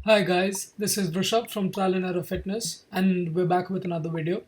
Hi guys, this is Vrushabh from Trial and Error Fitness, and we're back with another video.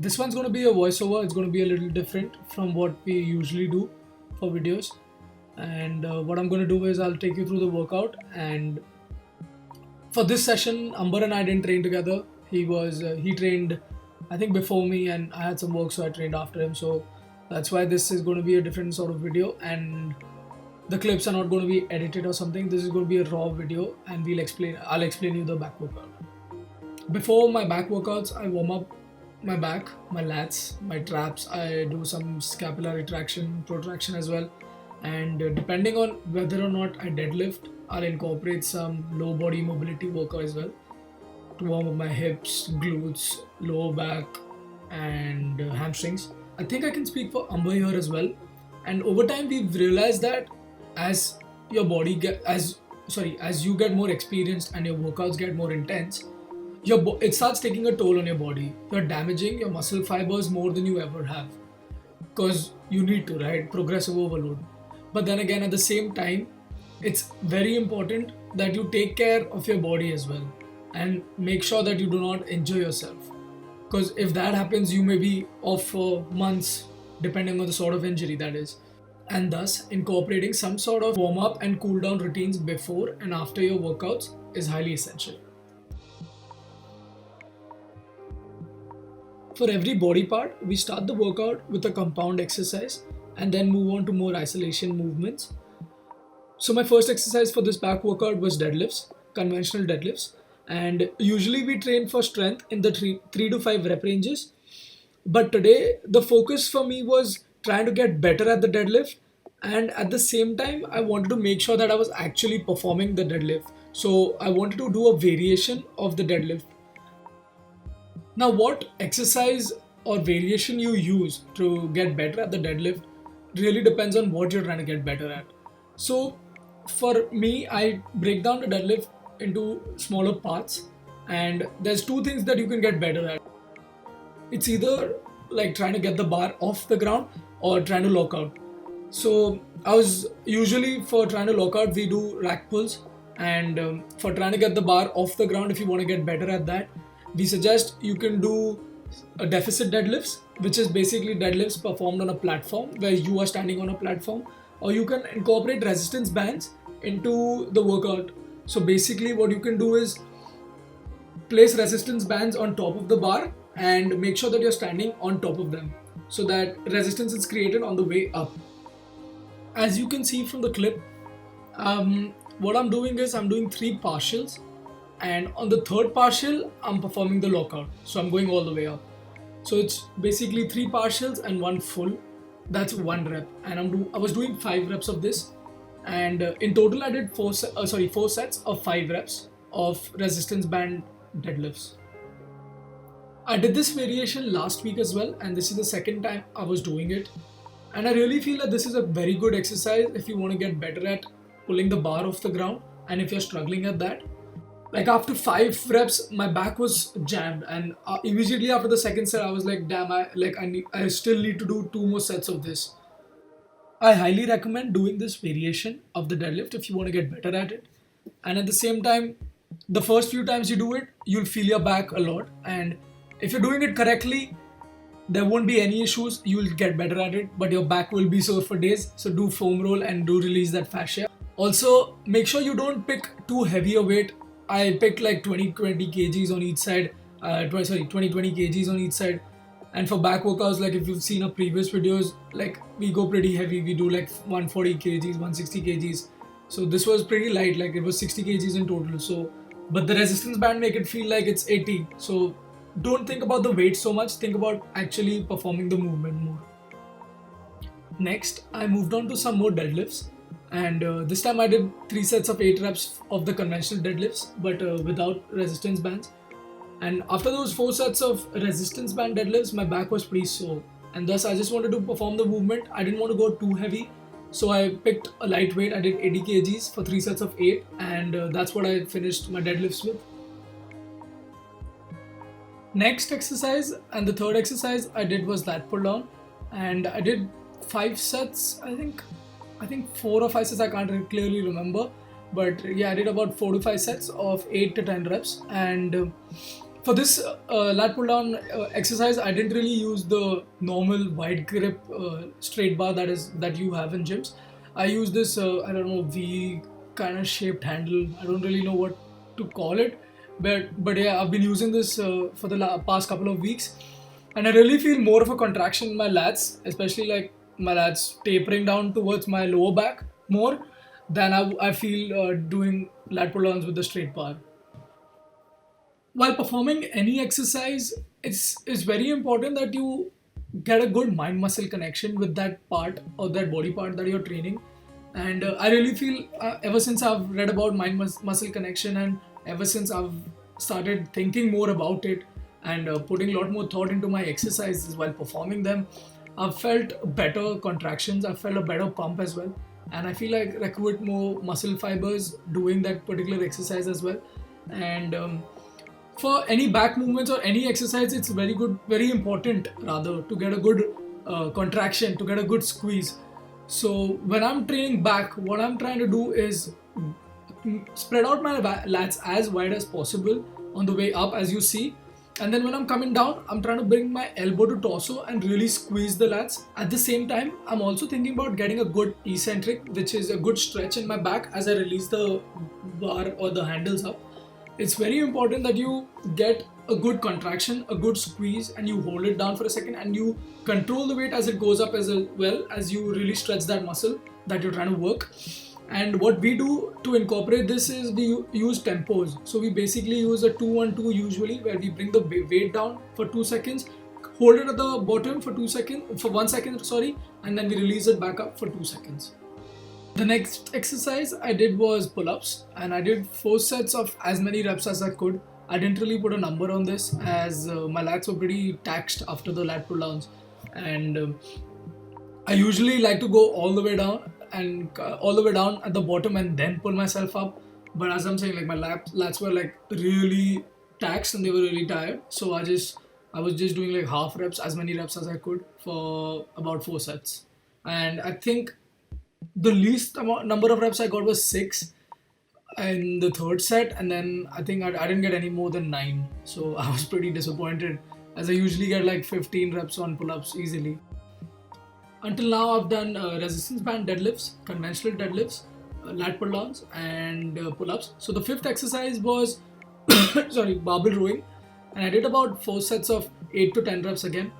This one's going to be a voiceover. It's going to be a little different from what we usually do for videos. And what I'm going to do is I'll take you through the workout. And for this session, Amber and I didn't train together. He trained, I think, before me, and I had some work, so I trained after him. So that's why this is going to be a different sort of video. And the clips are not going to be edited or something. This is going to be a raw video, and I'll explain you the back workout. Before my back workouts, I warm up my back, my lats, my traps. I do some scapular retraction, protraction as well. And depending on whether or not I deadlift, I'll incorporate some low body mobility workout as well to warm up my hips, glutes, lower back, and hamstrings. I think I can speak for Amber here as well. And over time, we've realized that as your body get as you get more experienced and your workouts get more intense, it starts taking a toll on your body. You're damaging your muscle fibers more than you ever have because you need to, right? Progressive overload. But then again, at the same time, it's very important that you take care of your body as well and make sure that you do not injure yourself. Because if that happens, you may be off for months, depending on the sort of injury that is. And thus, incorporating some sort of warm up and cool down routines before and after your workouts is highly essential. For every body part, we start the workout with a compound exercise and then move on to more isolation movements. So my first exercise for this back workout was deadlifts, conventional deadlifts. And usually we train for strength in the three to 5 rep ranges. But today the focus for me was trying to get better at the deadlift, and at the same time I wanted to make sure that I was actually performing the deadlift. So I wanted to do a variation of the deadlift. Now, what exercise or variation you use to get better at the deadlift really depends on what you're trying to get better at. So, for me, I break down the deadlift into smaller parts, and there's two things that you can get better at. It's either like trying to get the bar off the ground or trying to lock out. So, I was usually for trying to lock out, we do rack pulls, and for trying to get the bar off the ground, if you want to get better at that, we suggest you can do a deficit deadlifts, which is basically deadlifts performed on a platform where you are standing on a platform, or you can incorporate resistance bands into the workout. So basically, what you can do is place resistance bands on top of the bar and make sure that you're standing on top of them so that resistance is created on the way up. As you can see from the clip, what I'm doing is I'm doing 3 partials, and on the third partial I'm performing the lockout, so I'm going all the way up. So it's basically 3 partials and 1 full. That's 1 rep, and I was doing 5 reps of this, and in total I did 4 sets of 5 reps of resistance band deadlifts. I did this variation last week as well, and this is the second time I was doing it. And I really feel that this is a very good exercise if you want to get better at pulling the bar off the ground, and if you're struggling at that. Like after 5 reps, my back was jammed, and immediately after the second set, I was like, "Damn! I still need to do 2 more sets of this." I highly recommend doing this variation of the deadlift if you want to get better at it. And at the same time, the first few times you do it, you'll feel your back a lot. And if you're doing it correctly, there won't be any issues. You'll get better at it, but your back will be sore for days. So do foam roll and do release that fascia. Also, make sure you don't pick too heavy a weight. I picked like 20 kgs on each side. 20 kgs on each side. And for back workouts, like if you've seen our previous videos, like we go pretty heavy. We do like 140 kgs, 160 kgs. So this was pretty light, like it was 60 kgs in total. So, but the resistance band make it feel like it's 80. So don't think about the weight so much. Think about actually performing the movement more. Next, I moved on to some more deadlifts, and this time I did 3 sets of 8 reps of the conventional deadlifts, but without resistance bands. And after those 4 sets of resistance band deadlifts, my back was pretty sore, and thus I just wanted to perform the movement. I didn't want to go too heavy, so I picked a lightweight. I did 80 kgs for 3 sets of 8, and that's what I finished my deadlifts with. Next exercise, and the third exercise I did, was lat pull down, and I did 5 sets. I think 4 or 5 sets. I can't clearly remember, But yeah, I did about 4 to 5 sets of 8 to 10 reps. And for this lat pull down exercise, I didn't really use the normal wide grip straight bar that you have in gyms. I use this I don't know, V kind of shaped handle. I don't really know what to call it, but yeah, I've been using this for the past couple of weeks, and I really feel more of a contraction in my lats, especially like my lats tapering down towards my lower back more than I feel doing lat pull downs with the straight bar. While performing any exercise, it's very important that you get a good mind muscle connection with that part or that body part that you're training. And I really feel ever since I've read about mind muscle connection, and ever since I've started thinking more about it, and putting a lot more thought into my exercises while performing them, I've felt better contractions, I've felt a better pump as well, and I feel like recruit more muscle fibers doing that particular exercise as well. And for any back movements or any exercise, it's very important rather, to get a good contraction, to get a good squeeze. So when I'm training back, what I'm trying to do is spread out my lats as wide as possible on the way up, as you see. And then when I'm coming down, I'm trying to bring my elbow to torso and really squeeze the lats. At the same time, I'm also thinking about getting a good eccentric, which is a good stretch in my back as I release the bar or the handles up. It's very important that you get a good contraction, a good squeeze, and you hold it down for a second, and you control the weight as it goes up as well, as you really stretch that muscle that you're trying to work. And what we do to incorporate this is we use tempos. So we basically use a 2-1-2 usually, where we bring the weight down for 2 seconds, hold it at the bottom for 1 second, sorry, and then we release it back up for 2 seconds. The next exercise I did was pull-ups, and I did 4 sets of as many reps as I could. I didn't really put a number on this, as my lats were pretty taxed after the lat pull-downs, and I usually like to go all the way down at the bottom and then pull myself up. But as I'm saying, like my lats were like really taxed and they were really tired, so I was just doing like half reps, as many reps as I could for about 4 sets, and I think the least number of reps I got was 6 in the third set, and then I think I didn't get any more than 9. So I was pretty disappointed, as I usually get like 15 reps on pull-ups easily. Until now, I've done resistance band deadlifts, conventional deadlifts, lat pull-downs, and pull-ups. So the fifth exercise was barbell rowing, and I did about 4 sets of 8 to 10 reps again.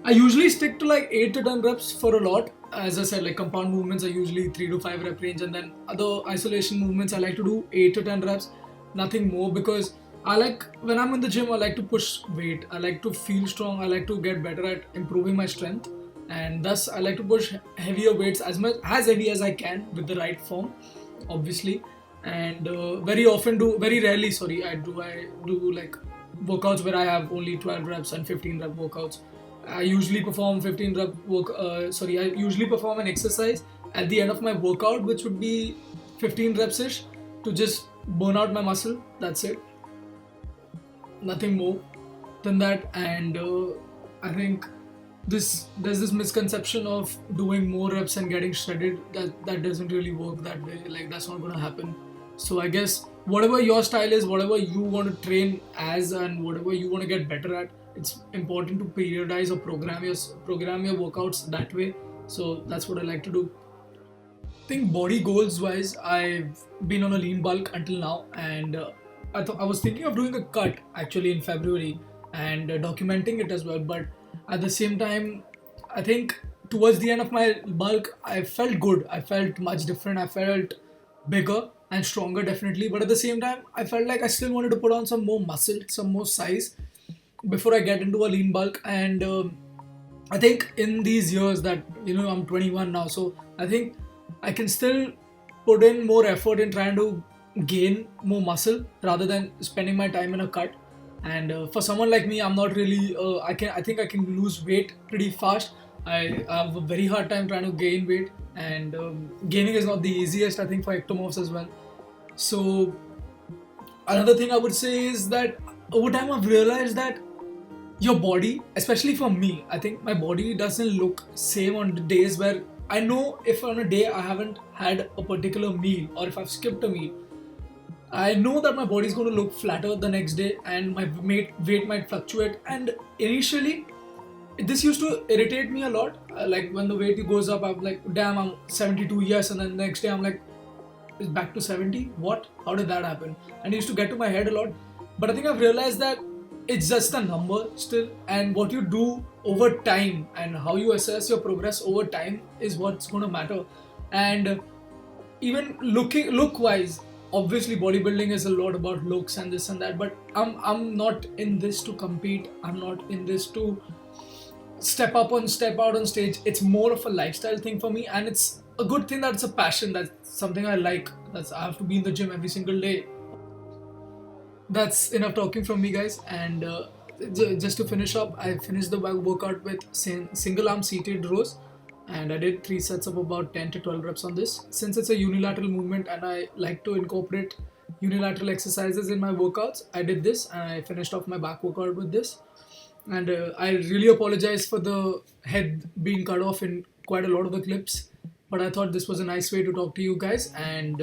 I usually stick to like 8 to 10 reps for a lot. As I said, like compound movements are usually 3 to 5 rep range, and then other isolation movements I like to do 8 to 10 reps, nothing more, because I like, when I'm in the gym, I like to push weight. I like to feel strong. I like to get better at improving my strength, and thus I like to push heavier weights, as heavy as I can with the right form, obviously. And very rarely, I do like workouts where I have only 12 reps and 15 rep workouts. I usually perform I usually perform an exercise at the end of my workout, which would be 15 reps ish, to just burn out my muscle. That's it. Nothing more than that. And I think there's this misconception of doing more reps and getting shredded. That doesn't really work that way. Like, that's not gonna happen. So I guess whatever your style is, whatever you want to train as, and whatever you want to get better at, it's important to periodize or program your workouts that way. So that's what I like to do. I think body goals wise, I've been on a lean bulk until now, and I was thinking of doing a cut actually in February, and documenting it as well. But at the same time, I think towards the end of my bulk, I felt good. I felt much different. I felt bigger and stronger, definitely. But at the same time, I felt like I still wanted to put on some more muscle, some more size before I get into a lean bulk. And I think in these years that, I'm 21 now, so I think I can still put in more effort in trying to gain more muscle rather than spending my time in a cut. And for someone like me, I'm not really I think I can lose weight pretty fast. I have a very hard time trying to gain weight, and gaining is not the easiest, I think, for ectomorphs as well. So another thing I would say is that over time I've realized that your body, especially for me, I think my body doesn't look same on the days where I know if on a day I haven't had a particular meal or if I've skipped a meal, I know that my body is going to look flatter the next day and my weight might fluctuate. And initially, this used to irritate me a lot. Like when the weight goes up, I'm like, damn, I'm 72, yes, and then the next day I'm like, it's back to 70. What? How did that happen? And it used to get to my head a lot. But I think I've realized that it's just a number still, and what you do over time and how you assess your progress over time is what's going to matter. And even look wise, obviously bodybuilding is a lot about looks and this and that, but I'm not in this to compete. I'm not in this to step out on stage. It's more of a lifestyle thing for me, and it's a good thing that it's a passion. That's something I like. That's I have to be in the gym every single day. That's enough talking from me, guys. And just to finish up, I finished the workout with single arm seated rows, and I did 3 sets of about 10 to 12 reps on this. Since it's a unilateral movement and I like to incorporate unilateral exercises in my workouts, I did this and I finished off my back workout with this. And I really apologize for the head being cut off in quite a lot of the clips, but I thought this was a nice way to talk to you guys. And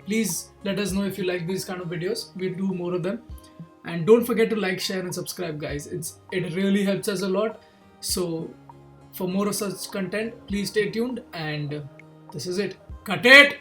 please let us know if you like these kind of videos. We'll do more of them. And don't forget to like, share and subscribe, guys. It really helps us a lot. So for more of such content, please stay tuned. And this is it. Cut it!